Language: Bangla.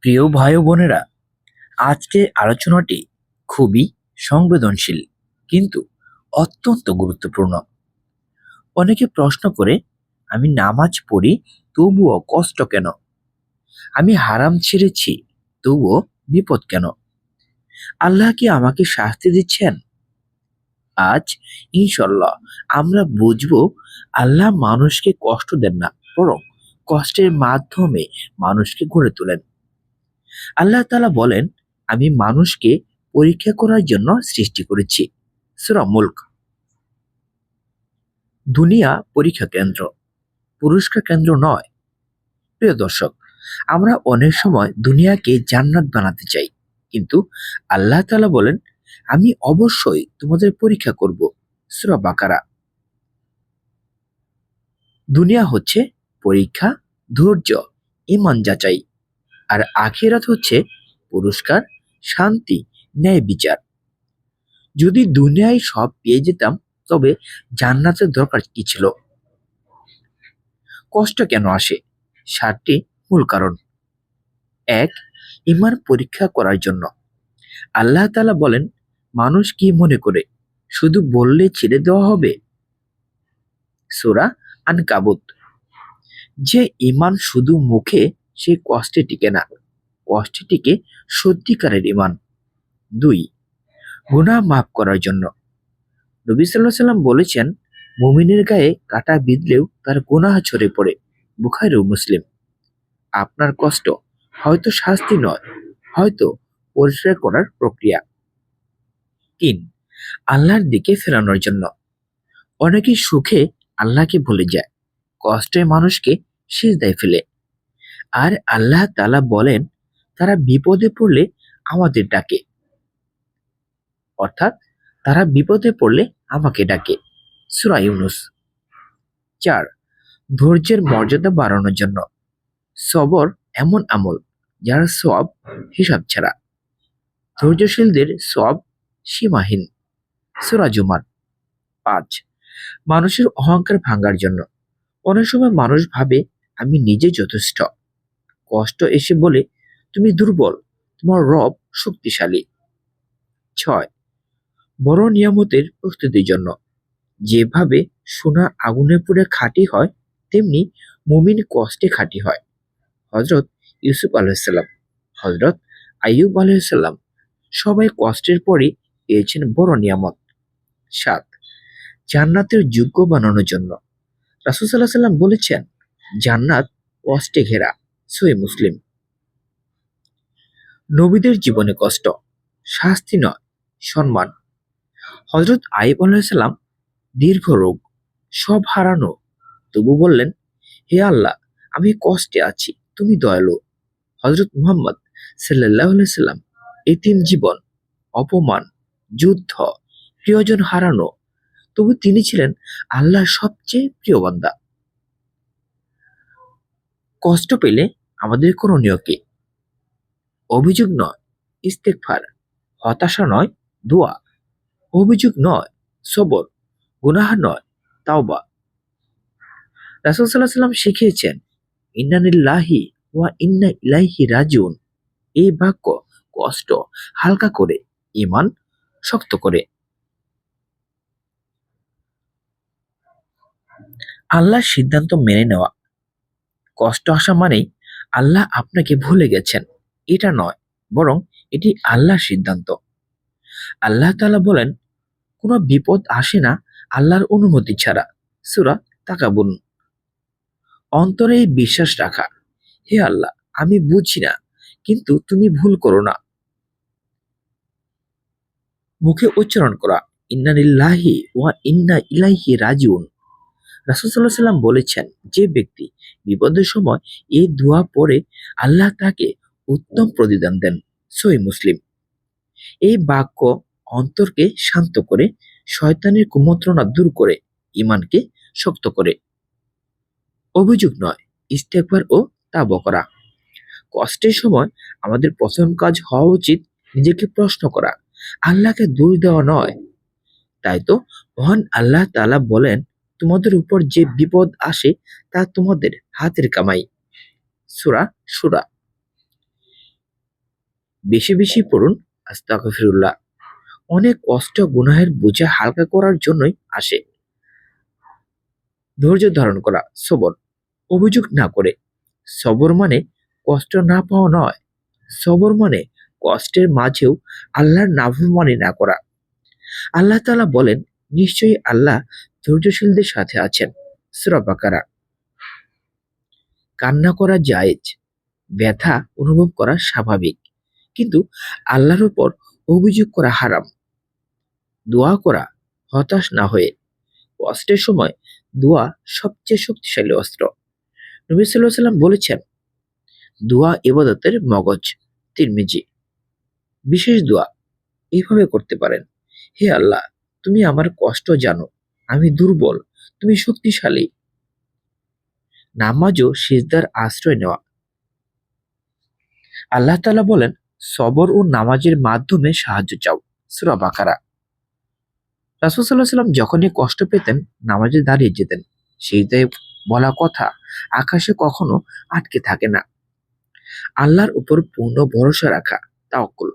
প্রিয় ভাই ও বোনেরা, আজকের আলোচনাটি খুবই সংবেদনশীল কিন্তু অত্যন্ত গুরুত্বপূর্ণ। অনেকে প্রশ্ন করে, আমি নামাজ পড়ি তবুও কষ্ট কেন? আমি হারাম ছেড়েছি তবুও বিপদ কেন? আল্লাহ কি আমাকে শাস্তি দিচ্ছেন? আজ ইনশাল্লাহ আমরা বুঝবো, আল্লাহ মানুষকে কষ্ট দেন না, বরং কষ্টের মাধ্যমে মানুষকে গড়ে তোলেন। আল্লাহ তাআলা বলেন, আমি মানুষকে পরীক্ষা করার জন্য সৃষ্টি করেছি। সূরা মুলক। দুনিয়া পরীক্ষা কেন্দ্র, পুরস্কার কেন্দ্র নয়। প্রিয় দর্শক, আমরা অনেক সময় দুনিয়াকে জান্নাত বানাতে চাই, কিন্তু আল্লাহ তাআলা বলেন, আমি অবশ্যই তোমাদের পরীক্ষা করব। সূরা বাকারা। দুনিয়া হচ্ছে পরীক্ষা, ধৈর্য, ঈমান যাচাই, আর আখিরাত হচ্ছে পুরস্কার, শান্তি, ন্যায় বিচার। যদি দুনিয়ায় সব পেয়ে যেতাম, তবে জান্নাতের দরকার কি ছিল? কষ্ট কেন আসে? 7টি মূল কারণ। 1. ঈমান পরীক্ষা করার জন্য। আল্লাহ তাআলা বলেন, মানুষ কি মনে করে শুধু বললে ছেড়ে দেওয়া হবে? সূরা আনকাবুত। যে ঈমান শুধু মুখে, সে কষ্টে টিকে না, কষ্টে টিকে সত্যিকারের ঈমান। 2. গুনাহ মাফ করার জন্য। নবী সাল্লাল্লাহু আলাইহি সাল্লাম বলেছেন, মুমিনের গায়ে কাঁটা বিঁধলেও তার গুনাহ ঝরে পড়ে। বুখারী ও মুসলিম। আপনার কষ্ট হয়তো শাস্তি নয়, হয়তো পরিষ্কার করার প্রক্রিয়া। 3. আল্লাহর দিকে ফেরানোর জন্য। অনেকে সুখে আল্লাহকে ভুলে যায়, কষ্টে মানুষকে সিজদায় ফেলে। আর আল্লাহ তাআলা বলেন, তারা বিপদে পড়লে আমাদের ডাকে, অর্থাৎ তারা বিপদে পড়লে আমাকে ডাকে। সূরা ইউনূস। 4. ধৈর্যের মর্যাদা বাড়ানোর জন্য। সবর এমন আমল যার সওয়াব হিসাব ছাড়া। ধৈর্যশীলদের সওয়াব সীমাহীন। সূরা জুমার। 5. মানুষের অহংকার ভাঙার জন্য। অনেক সময় মানুষ ভাবে, আমি নিজে যথেষ্ট। কষ্ট এসে বলে, তুমি দুর্বল, তোমার রব শক্তিশালী। 6. বড় নিয়ামতের প্রস্তুতির জন্য। যেভাবে সোনা আগুনে পুড়ে খাঁটি হয়, তেমনি মুমিন কষ্টে খাঁটি হয়। হযরত ইউসুফ আলাইহিসসালাম, হযরত আইয়ুব আলাইহিসসালাম সবাই কষ্টের পরে পেয়েছেন বড় নিয়ামত। 7. জান্নাতের যোগ্য বানানোর জন্য। রাসূল সাল্লাল্লাহু আলাইহি সাল্লাম বলেছেন, জান্নাত কষ্টে ঘেরা। সহিহ মুসলিম। নবীদের জীবনে কষ্ট শাস্তি নয়, সম্মান। হযরত আইয়ুব আলাইহিস সালাম দীর্ঘ রোগ, সব হারানো, তবু বললেন, হে আল্লাহ, আমি কষ্টে আছি, তুমি দয়ালু। হযরত মুহাম্মদ সাল্লাল্লাহু আলাইহি সাল্লাম এতিম জীবন, অপমান, যুদ্ধ, প্রিয়জন হারানো, তবু তিনি ছিলেন আল্লাহর সবচেয়ে প্রিয় বান্দা। কষ্ট পেলে আমাদের করণীয় কি? অভিযোগ নয়, ইস্তেগফার। হতাশা নয়, দোয়া। অভিযোগ নয়, সবর। গুনাহ নয়, তাওবা। রাসূল সাল্লাল্লাহু আলাইহি সাল্লাম শিখিয়েছেন, ইন্না লিল্লাহি ওয়া ইন্না ইলাইহি রাজিউন। এই বাক্য কষ্ট হালকা করে, ঈমান শক্ত করে। আল্লাহর সিদ্ধান্ত মেনে নেওয়া। কষ্ট আসা মানেই আল্লাহ আপনাকে ভুলে গেছেন, এটা নয়, বরং এটি আল্লাহর সিদ্ধান্ত। আল্লাহ তাআলা বলেন, কোনো বিপদ আসে না আল্লাহর অনুমতি ছাড়া। সূরা তাকাবুন। অন্তরে এই বিশ্বাস রাখা, হে আল্লাহ, আমি বুঝি না, কিন্তু তুমি ভুল করো না। মুখে উচ্চারণ করা, ইন্না লিল্লাহি ওয়া ইন্না ইলাইহি রাজিউন। রাসূল সাল্লাল্লাহু আলাইহি সাল্লাম বলেছেন, যে ব্যক্তি বিপদের সময় এই দোয়া পড়ে, আল্লাহ তাকে উত্তম প্রতিদান দেন। সহিহ মুসলিম। এই বাক্য অন্তরকে শান্ত করে, শয়তানের কুমন্ত্রণা দূর করে, ঈমানকে শক্ত করে। অভিযোগ নয়, ইস্তেগফার ও তাওবা করা। কষ্টের সময় আমাদের প্রথম কাজ হওয়া উচিত নিজেকে প্রশ্ন করা, আল্লাহকে দোষ দেওয়া নয়। তাই তো মহান আল্লাহ তাআলা বলেন, তোমাদের উপর যে বিপদ আসে তা তোমাদের হাতের কামাই। সূরা শূরা। বেশি বেশি পড়ুন আস্তাগফিরুল্লাহ। অনেক কষ্ট গুনাহের বোঝা হালকা করার জন্যই আসে। ধৈর্য ধারণ করা, সবর, অভিযোগ না করে। সবর মানে কষ্ট না পাওয়া নয়, সবর মানে কষ্টের মাঝেও আল্লাহর নাফরমানি না করা। আল্লাহ তাআলা বলেন, নিশ্চয়ই আল্লাহ ধৈর্যশীলদের সাথে আছেন। সূরা বাকারা। কান্না করা জায়েজ, ব্যথা অনুভব করা স্বাভাবিক, কিন্তু আল্লাহর উপর অভিযোগ করা হারাম। দোয়া করা হতাশ না হয়ে। কষ্টের সময় দোয়া সবচেয়ে শক্তিশালী অস্ত্র। নবী সাল্লাল্লাহু আলাইহি ওয়াসাল্লাম বলেছেন, দোয়া ইবাদতের মগজ। তিরমিজি। বিশেষ দোয়া এইভাবে করতে পারেন, হে আল্লাহ, তুমি আমার কষ্ট জানো, আমি দুর্বল, তুমি শক্তিশালী। নামাজ ও সিজদার আশ্রয় নেওয়া। আল্লাহ তাআলা বলেন, সবর ও নামাজের মাধ্যমে সাহায্য চাও। সূরা বাকারা। রাসূল সাল্লাল্লাহু আলাইহি ওয়াসাল্লাম যখনই কষ্ট পেতেন নামাজে দাঁড়িয়ে যেতেন। সিজদায় বলা কথা আকাশে কখনো আটকে থাকে না। আল্লাহর উপর পূর্ণ ভরসা রাখা, তাওয়াক্কুল।